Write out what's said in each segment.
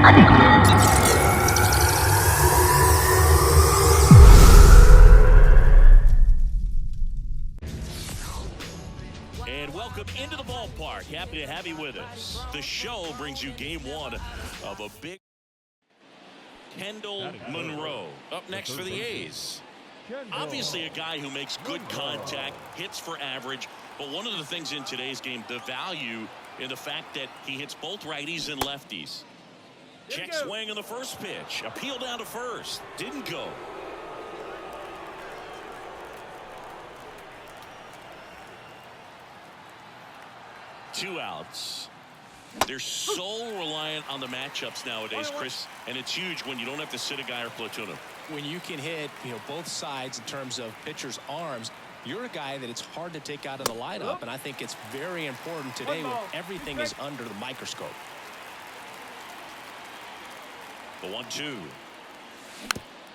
And welcome into the ballpark. Happy to have you with us. The show brings you game one of a big Kendall Monroe up next for the A's. Obviously a guy who makes good contact, hits for average, but one of the things in today's game, the value in the fact that he hits both righties and lefties. Check swing on the first pitch. Appeal down to first. Didn't go. Two outs. They're so reliant on the matchups nowadays, Chris, and it's huge when you don't have to sit a guy or platoon him. When you can hit, both sides in terms of pitchers' arms, you're a guy that it's hard to take out of the lineup, and I think it's very important today when everything is under the microscope. The 1-2.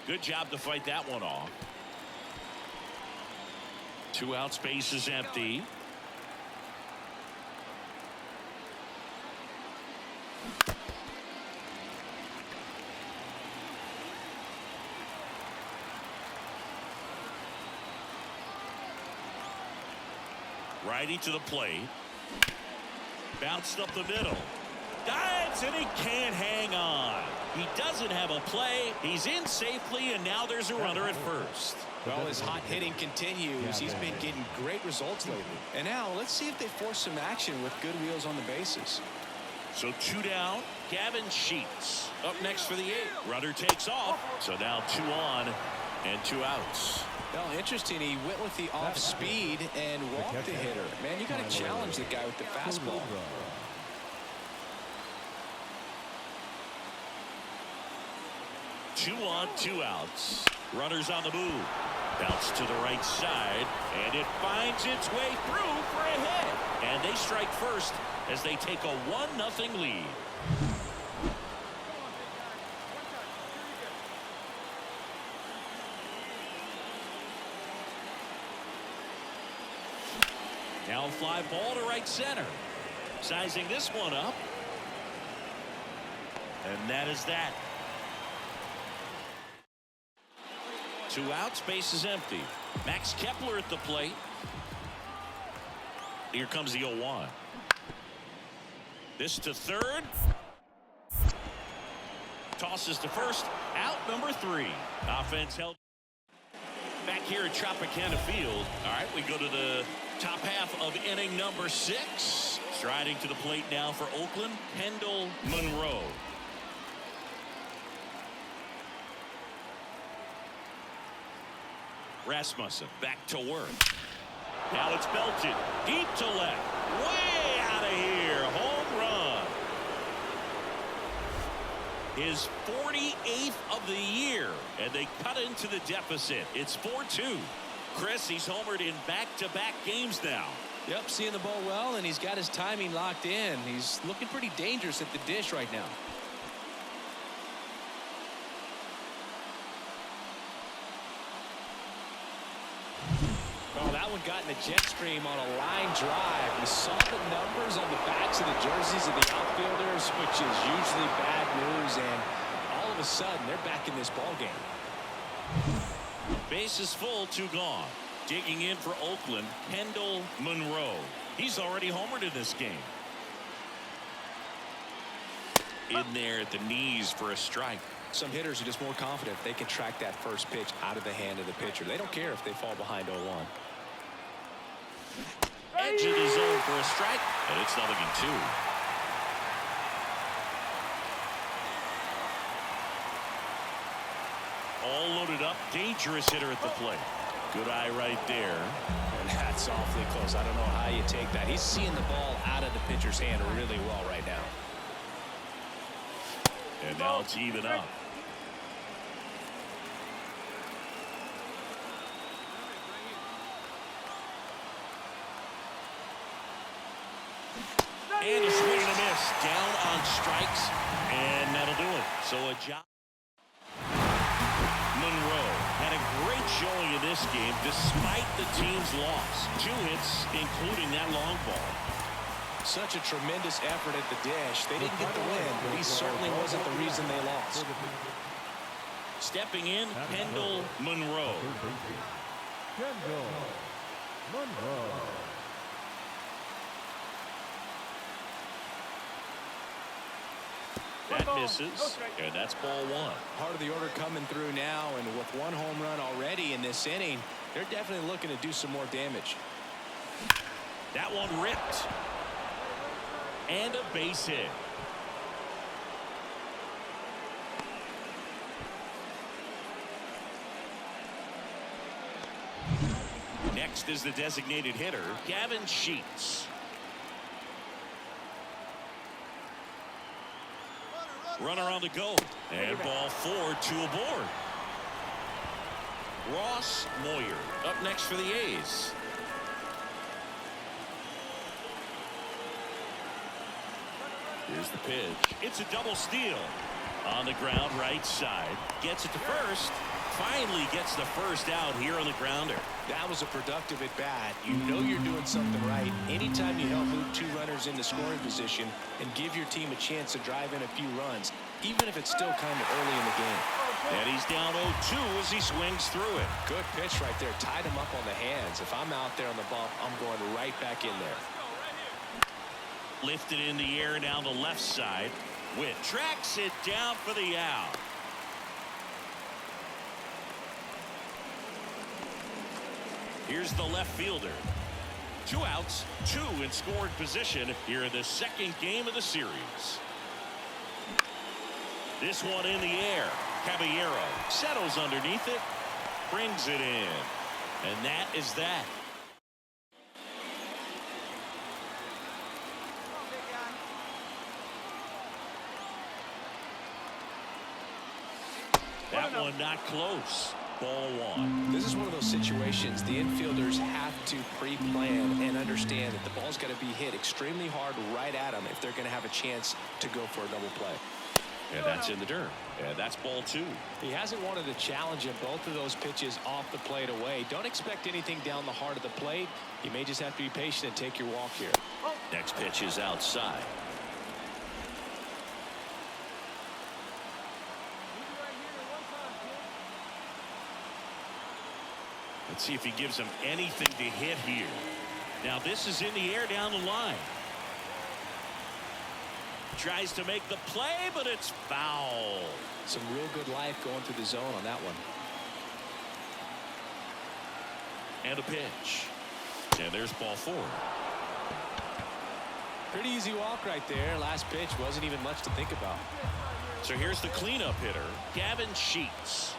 Good job to fight that one off. Two out, space is empty. Righty to the plate. Bounced up the middle. Dives, and he can't hang on. He doesn't have a play. He's in safely, and now there's a runner at first. Well, his hot hitting continues. He's been getting great results lately. And now let's see if they force some action with good wheels on the bases. So two down. Gavin Sheets up next for the A's. Runner takes off. So now 2 on and 2 outs. Well, interesting. He went with the off speed and walked the hitter. Man, you got to challenge the guy with the fastball. Two on, 2 outs. Runners on the move. Bounce to the right side, and it finds its way through for a hit. And they strike first as they take a 1-0 lead. Now a fly ball to right center. Sizing this one up. And that is that. 2 outs, base is empty. Max Kepler at the plate. Here comes the 0-1. This to third. Tosses to first. Out number 3. Offense held. Back here at Tropicana Field. All right, we go to the top half of inning number 6. Striding to the plate now for Oakland, Kendall Monroe. Rasmussen back to work. Now it's belted deep to left. Way out of here. Home run. His 48th of the year, and they cut into the deficit. It's 4-2. Chris, he's homered in back-to-back games now. Yep, seeing the ball well, and he's got his timing locked in. He's looking pretty dangerous at the dish right now. Oh, that one got in the jet stream on a line drive. You saw the numbers on the backs of the jerseys of the outfielders, which is usually bad news, and all of a sudden they're back in this ball game. Base is full, 2 gone. Digging in for Oakland, Kendall Monroe. He's already homered in this game. In there at the knees for a strike. Some hitters are just more confident if they can track that first pitch out of the hand of the pitcher. They don't care if they fall behind 0-1. Edge of the zone for a strike, and it's 0-2. All loaded up, dangerous hitter at the plate. Good eye right there. And that's awfully close. I don't know how you take that. He's seeing the ball out of the pitcher's hand really well right now. And now it's even up. And a swing and a miss. Down on strikes. And that'll do it. So a job. Monroe had a great showing in this game despite the team's loss. 2 hits, including that long ball. Such a tremendous effort at the dish. They didn't get the win, but he certainly wasn't the reason they lost. Stepping in, Kendall Monroe. Kendall Monroe. That misses, and that's ball one. Part of the order coming through now, and with one home run already in this inning, they're definitely looking to do some more damage. That one ripped. And a base hit. Next is the designated hitter, Gavin Sheets. Runner on the go. And ball four, two aboard. Ross Moyer up next for the A's. Here's the pitch. It's a double steal. On the ground, right side. Gets it to first. Finally gets the first out here on the grounder. That was a productive at bat. You know you're doing something right anytime you help move two runners into scoring position and give your team a chance to drive in a few runs, even if it's still kind of early in the game. And he's down 0-2 as he swings through it. Good pitch right there. Tied him up on the hands. If I'm out there on the bump, I'm going right back in there. Lifted in the air down the left side. Witt tracks it down for the out. Here's the left fielder. 2 outs, 2 in scoring position here in the second game of the series. This one in the air. Caballero settles underneath it, brings it in, and that is that. That one not close. Ball one. This is one of those situations the infielders have to pre-plan and understand that the ball's got to be hit extremely hard right at them if they're going to have a chance to go for a double play. And that's in the dirt. And that's ball 2. He hasn't wanted to challenge him both of those pitches off the plate away. Don't expect anything down the heart of the plate. You may just have to be patient and take your walk here. Next pitch is outside. Let's see if he gives him anything to hit here. Now this is in the air down the line. Tries to make the play, but it's foul. Some real good life going through the zone on that one. And a pitch. And there's ball 4. Pretty easy walk right there. Last pitch wasn't even much to think about. So here's the cleanup hitter, Gavin Sheets.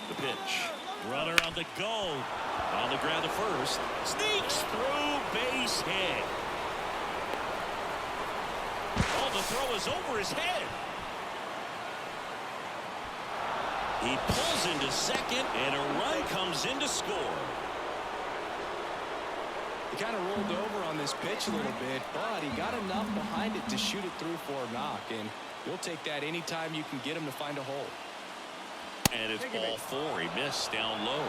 The pitch. Runner on the go. On the ground to first. Sneaks through, base hit. Oh, the throw is over his head. He pulls into second, and a run comes in to score. He kind of rolled over on this pitch a little bit, but he got enough behind it to shoot it through for a knock, and you'll take that anytime you can get him to find a hole. And it's ball 4. He missed down low.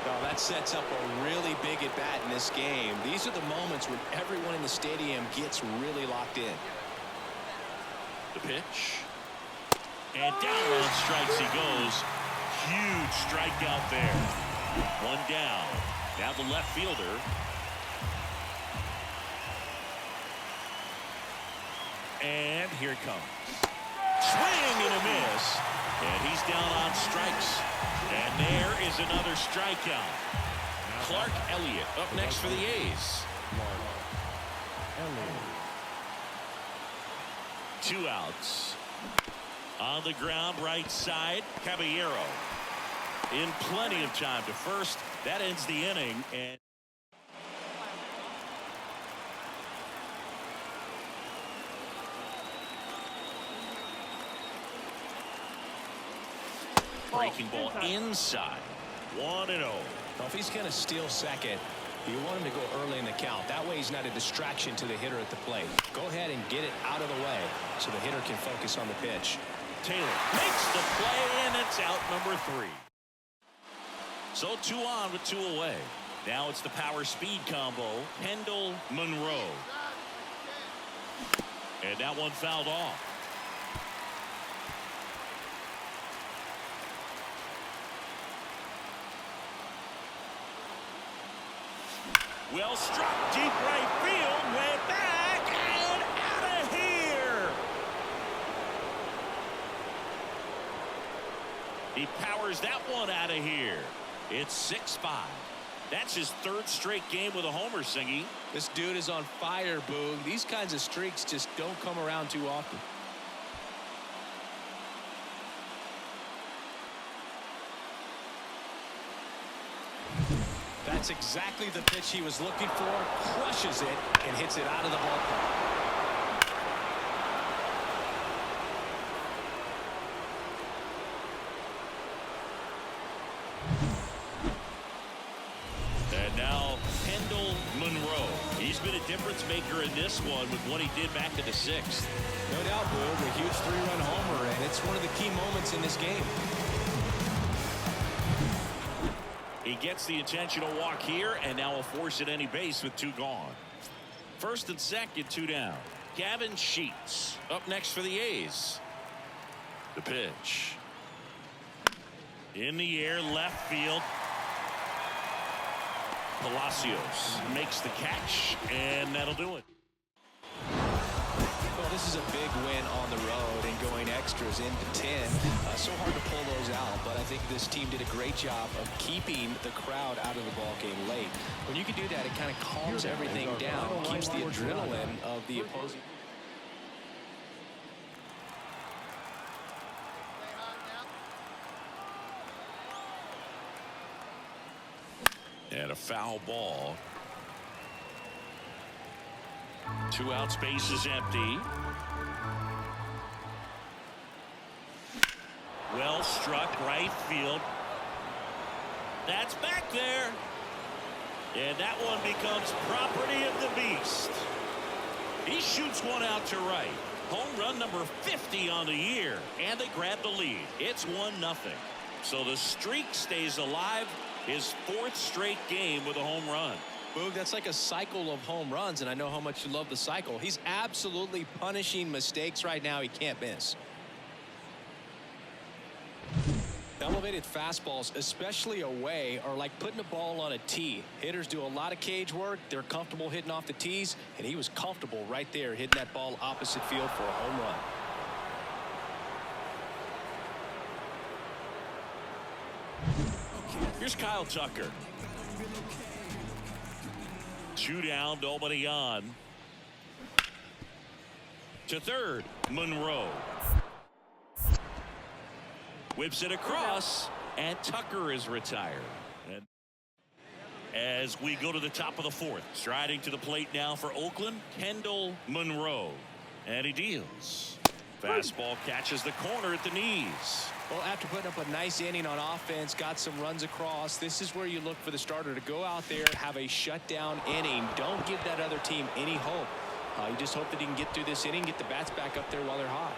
Well, that sets up a really big at bat in this game. These are the moments when everyone in the stadium gets really locked in. The pitch. And down on strikes he goes. Huge strikeout there. One down. Now the left fielder. And here it comes. Swing and a miss. And he's down on strikes. And there is another strikeout. Clark Elliott up next for the A's. 2 outs. On the ground, right side, Caballero. In plenty of time to first. That ends the inning. And breaking ball inside. 1-0. Well, if he's going to steal second, you want him to go early in the count. That way he's not a distraction to the hitter at the plate. Go ahead and get it out of the way so the hitter can focus on the pitch. Taylor makes the play, and it's out number 3. So 2 on with 2 away. Now it's the power speed combo. Kendall Monroe. And that one fouled off. Well struck deep right field, way back and out of here. He powers that one out of here. It's 6-5. That's his third straight game with a homer, Singy. This dude is on fire, Boog. These kinds of streaks just don't come around too often. That's exactly the pitch he was looking for. Crushes it and hits it out of the ballpark. And now Kendall Monroe. He's been a difference maker in this one with what he did back in the 6th. No doubt, Boog. A huge 3-run homer, and it's one of the key moments in this game. He gets the intentional walk here, and now will force at any base with 2 gone. First and second, 2 down. Gavin Sheets up next for the A's. The pitch. In the air, left field. Palacios makes the catch, and that'll do it. Well, this is a big win on the road and going extras into 10. So hard to pull those out, but I think this team did a great job of keeping the crowd out of the ball game late. When you can do that, it kind of calms everything down, keeps the adrenaline of the opposing. And a foul ball. 2 out, space is empty. Well struck, right field. That's back there. And that one becomes property of the beast. He shoots one out to right. Home run number 50 on the year. And they grab the lead. It's 1-0. So the streak stays alive. His 4th straight game with a home run. Boog, that's like a cycle of home runs, and I know how much you love the cycle. He's absolutely punishing mistakes right now he can't miss. Elevated fastballs, especially away, are like putting a ball on a tee. Hitters do a lot of cage work. They're comfortable hitting off the tees, and he was comfortable right there hitting that ball opposite field for a home run. Here's Kyle Tucker. 2 down, nobody on. To third, Monroe. Whips it across, and Tucker is retired. And as we go to the top of the 4th, striding to the plate now for Oakland, Kendall Monroe. And he deals. Fastball catches the corner at the knees. Well, after putting up a nice inning on offense, got some runs across, this is where you look for the starter to go out there, have a shutdown inning. Don't give that other team any hope. You just hope that he can get through this inning, get the bats back up there while they're hot.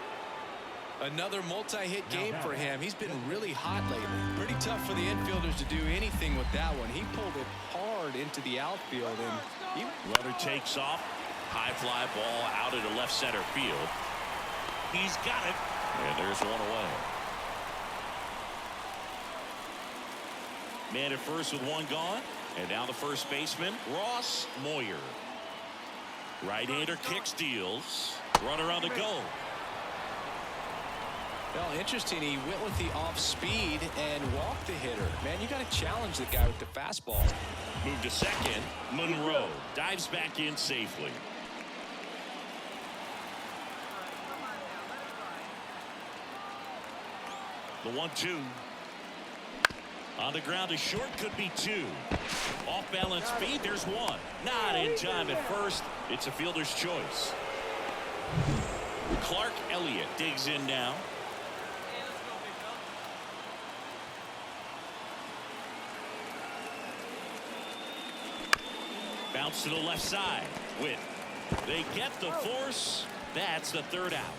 Another multi-hit game for him. He's been really hot lately. Pretty tough for the infielders to do anything with that one. He pulled it hard into the outfield, and runner takes off. High fly ball out into left center field. He's got it, and there's one away. Man at first with 1 gone, and now the first baseman, Ross Moyer. Right-hander kicks, deals. Runner on the go. Well, interesting. He went with the off speed and walked the hitter. Man, you got to challenge the guy with the fastball. Move to second. Monroe dives back in safely. The 1-2. On the ground to short, could be 2. Off balance feed, there's 1. Not in time at first. It's a fielder's choice. Clark Elliott digs in now. Bounce to the left side. With they get the force. That's the 3rd out.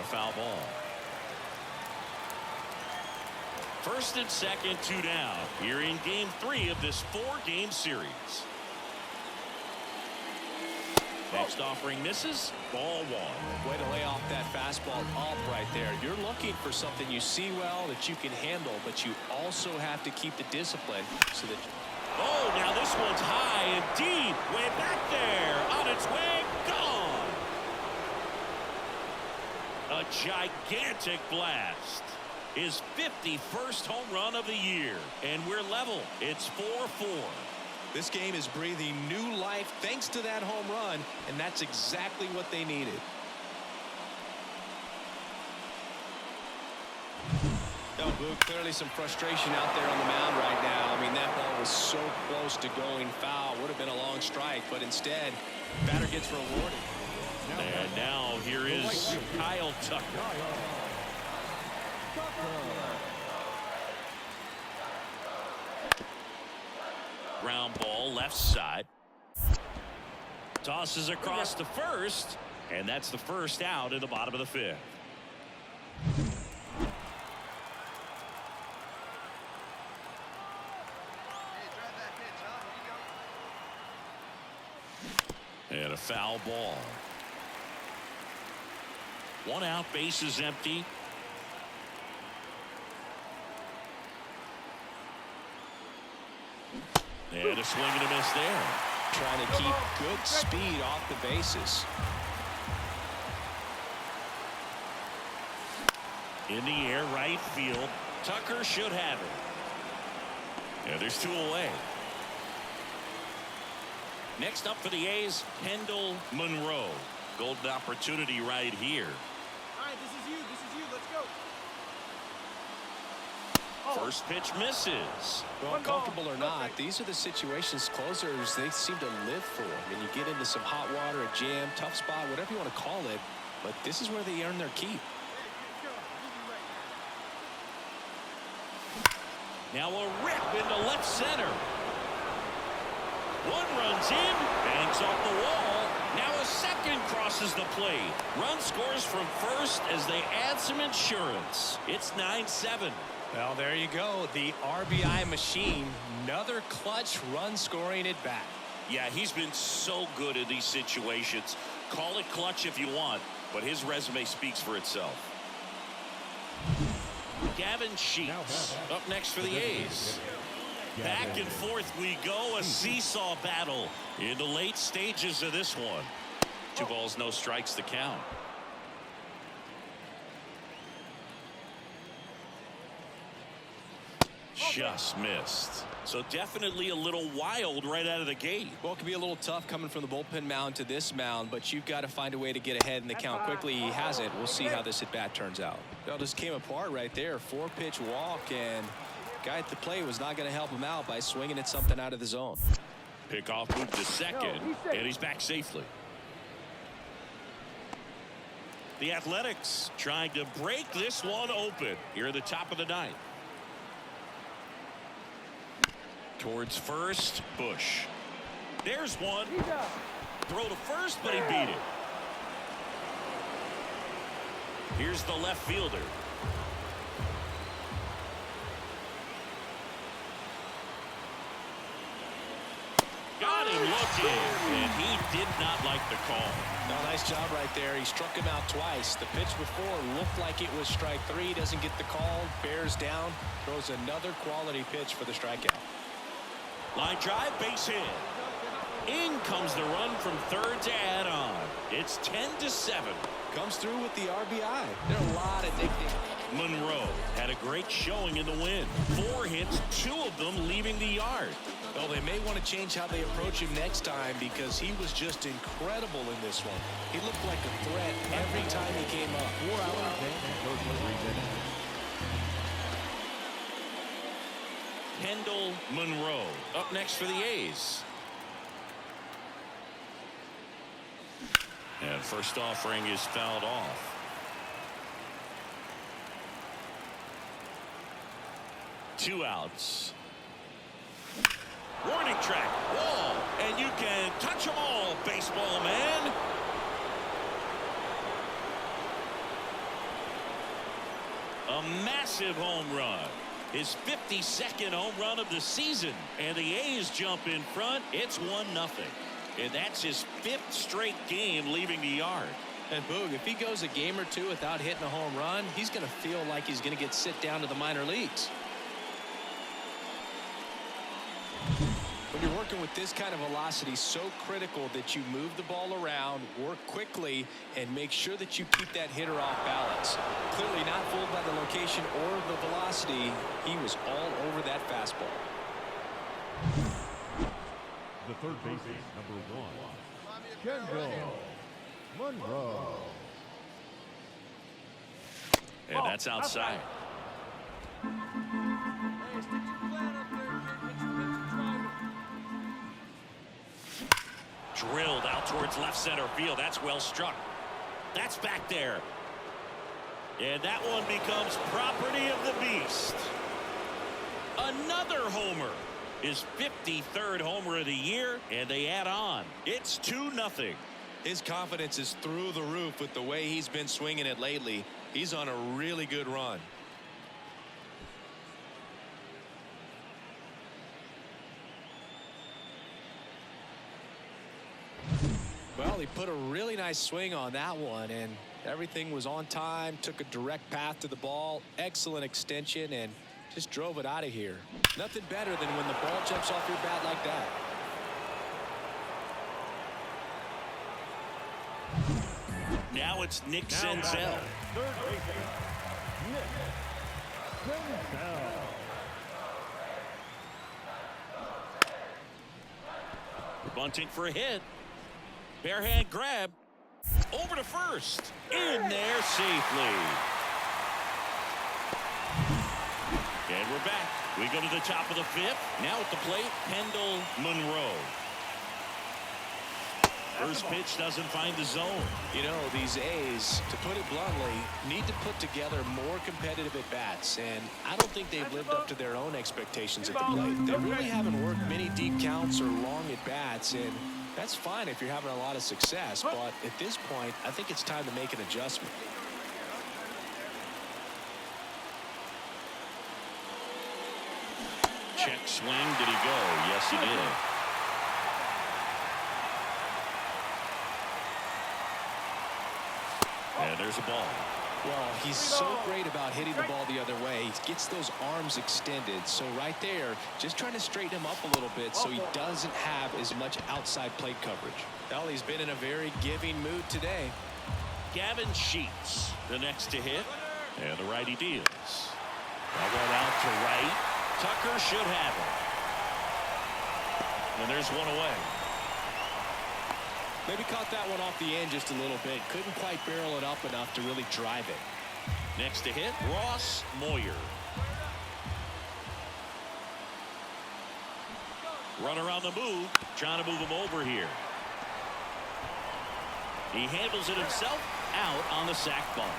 foul ball. First and second, 2 down. Here in game 3 of this 4-game series. Next offering misses. Ball 1. Way to lay off that fastball up right there. You're looking for something you see well that you can handle, but you also have to keep the discipline so that. Oh, now this one's high and deep. Way back there. On its way. Gone. A gigantic blast. His 51st home run of the year. And we're level. It's 4-4. This game is breathing new life thanks to that home run, and that's exactly what they needed. No, Boo, clearly some frustration out there on the mound right now. I mean, that ball was so close to going foul. Would have been a long strike, but instead, batter gets rewarded. And now here is Kyle Tucker. Ground ball left side. Tosses across to first, and that's the first out in the bottom of the 5th. And a foul ball. 1 out, bases empty. And a swing and a miss there. Trying to keep good speed off the bases. In the air, right field. Tucker should have it. And there's 2 away. Next up for the A's, Kendall Monroe. Golden opportunity right here. All right, this is you. Let's go. First pitch misses. Well, comfortable or not, these are the situations closers they seem to live for. I mean, you get into some hot water, a jam, tough spot, whatever you want to call it, but this is where they earn their keep. Now a rip into left center. 1 runs in, bangs off the wall. Now a second crosses the plate. Run scores from first as they add some insurance. It's 9-7. Well, there you go. The RBI machine. Another clutch run scoring at bat. Yeah, he's been so good in these situations. Call it clutch if you want, but his resume speaks for itself. Gavin Sheets up next for the A's. Back and forth we go. A seesaw battle in the late stages of this one. 2 balls, no strikes to count. Just missed. So definitely a little wild right out of the gate. Well, it can be a little tough coming from the bullpen mound to this mound, but you've got to find a way to get ahead in the count quickly. He hasn't. We'll see how this at bat turns out. Well, just came apart right there. 4-pitch walk, and guy at the plate was not going to help him out by swinging at something out of the zone. Pickoff moved to second, and he's back safely. The Athletics trying to break this one open here at the top of the 9th. Towards first, Bush. There's one. Throw to first, but he beat it. Here's the left fielder. Got him looking, and he did not like the call. No, nice job right there. He struck him out twice. The pitch before looked like it was strike 3. Doesn't get the call. Bears down. Throws another quality pitch for the strikeout. Line drive, base hit. In comes the run from third to add on. It's 10-7. Comes through with the RBI. There are a lot of nicknames. Monroe had a great showing in the win. 4 hits, 2 of them leaving the yard. Well, they may want to change how they approach him next time because he was just incredible in this one. He looked like a threat every time he came up. 4 hours and goes for 3 minutes. Kendall Monroe up next for the A's. And first offering is fouled off. Two outs. Warning track, wall, and you can touch them all, baseball man. A massive home run. His 52nd home run of the season. And the A's jump in front. It's 1-0. And that's his 5th straight game leaving the yard. And Boog, if he goes a game or two without hitting a home run, he's going to feel like he's going to get sit down to the minor leagues. When you're working with this kind of velocity, so critical that you move the ball around, work quickly, and make sure that you keep that hitter off balance. Clearly not fooled by the location or the velocity. He was all over that fastball. The third baseman, number 1, Kendall Monroe. And that's outside. Hey, stick to your plan up there. Hit you drive. Drilled out towards left center field. That's well struck. That's back there. And that one becomes property of the beast. Another homer. His 53rd homer of the year, and they add on. It's 2-0. His confidence is through the roof with the way he's been swinging it lately. He's on a really good run. Well, he put a really nice swing on that one, and everything was on time, took a direct path to the ball, excellent extension, and just drove it out of here. Nothing better than when the ball jumps off your bat like that. Now it's Nick Senzel. Third baseman, Nick Senzel. Bunting for a hit. Bare hand grab. Over to first. In there safely. And we're back. We go to the top of the 5th. Now at the plate, Kendall Monroe. First pitch doesn't find the zone. You know, these A's, to put it bluntly, need to put together more competitive at-bats, and I don't think they've lived up to their own expectations at the plate. They really haven't worked many deep counts or long at-bats, and that's fine if you're having a lot of success, but at this point, I think it's time to make an adjustment. Check swing. Did he go? Yes, he did. And there's a ball. Well, he's so great about hitting the ball the other way. He gets those arms extended. So right there, just trying to straighten him up a little bit so he doesn't have as much outside plate coverage. Well, he's been in a very giving mood today. Gavin Sheets, the next to hit. And the righty deals. That one out to right. Tucker should have it. And there's one away. Maybe caught that one off the end just a little bit. Couldn't quite barrel it up enough to really drive it. Next to hit, Ross Moyer. Runner on the move, trying to move him over here. He handles it himself, out on the sac bunt.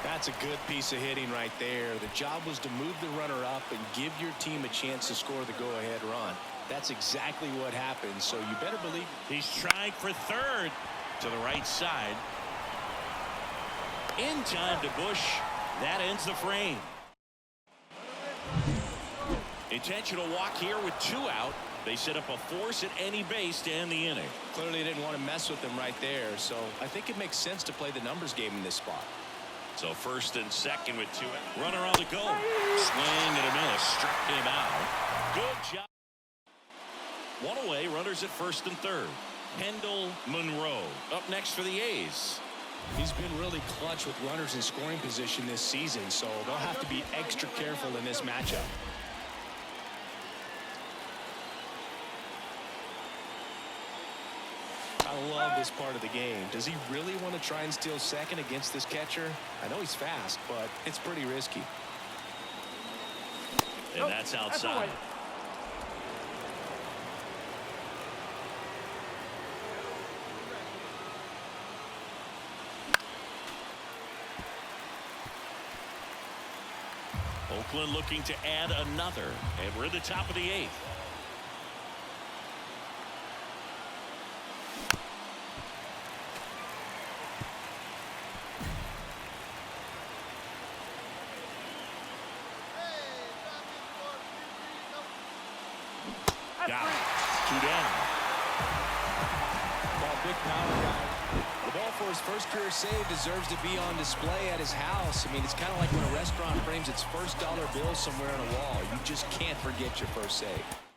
That's a good piece of hitting right there. The job was to move the runner up and give your team a chance to score the go-ahead run. That's exactly what happened, so you better believe. He's trying for third to the right side. In time to Bush. That ends the frame. Intentional walk here with 2 out. They set up a force at any base to end the inning. Clearly didn't want to mess with him right there, so I think it makes sense to play the numbers game in this spot. So first and second with 2 out. Runner on the go. Swing and a miss. Struck him out. Good job. One away, runners at first and third. Kendall Monroe up next for the A's. He's been really clutch with runners in scoring position this season, so they'll have to be extra careful in this matchup. I love this part of the game. Does he really want to try and steal second against this catcher? I know he's fast, but it's pretty risky. And that's outside. Oakland looking to add another, and we're at the top of the 8th. 2 down. Well, big power guy. The ball for his first career save deserves to be on display at his house. I mean, it's kind of like when a restaurant frames its first dollar bill somewhere on a wall. You just can't forget your first save.